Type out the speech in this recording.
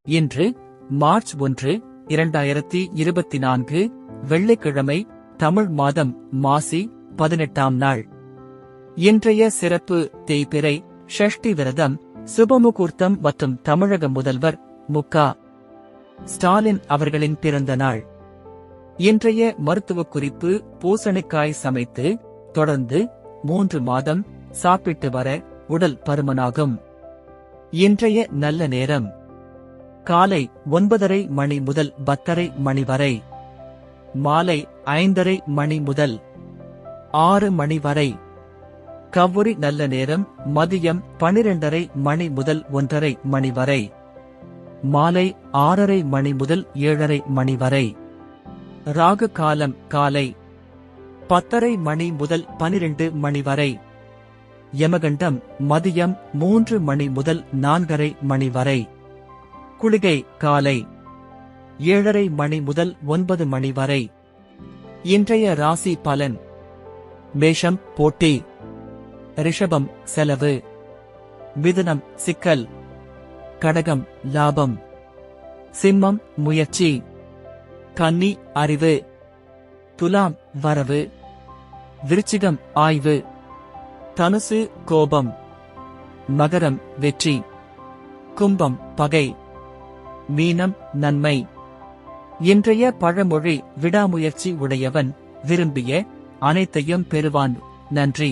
இன்று மார்ச் 1, 2024 வெள்ளிக்கிழமை, தமிழ் மாதம் மாசி 18ஆம் நாள். இன்றைய சிறப்பு தேய்பிறை, ஷஷ்டி விரதம், சுபமுகூர்த்தம் மற்றும் தமிழக முதல்வர் மு.க. ஸ்டாலின் அவர்களின் பிறந்த நாள். இன்றைய மருத்துவ குறிப்பு: பூசணிக்காய் சமைத்து தொடர்ந்து 3 மாதம் சாப்பிட்டு வர உடல் பருமனாகும். இன்றைய நல்ல நேரம்: காலை 9:30 மணி முதல் 10:30 மணி வரை, மாலை 5:30 மணி முதல் 6 மணி வரை. கவ்வுரி நல்ல நேரம்: மதியம் 12:30 மணி முதல் 1:30 மணி வரை, மாலை 6:30 மணி முதல் 7:30 மணி வரை. ராகு காலம்: காலை 10:30 மணி முதல் 12 மணி வரை. யமகண்டம்: மதியம் 3 மணி முதல் 4:30 மணி வரை. குளிகை: காலை 7:30 மணி முதல் 9 மணி வரை. இன்றைய ராசி பலன்: மேஷம் போட்டி, ரிஷபம் செலவு, மிதுனம் சிக்கல், கடகம் லாபம், சிம்மம் முயற்சி, கன்னி அறிவு, துலாம் வரவு, விருச்சிகம் ஆய்வு, தனுசு கோபம், மகரம் வெற்றி, கும்பம் பகை, மீனம் நன்மை. இன்றைய பழமொழி: விடாமுயற்சி உடையவன் விரும்பிய அனைத்தையும் பெறுவான். நன்றி.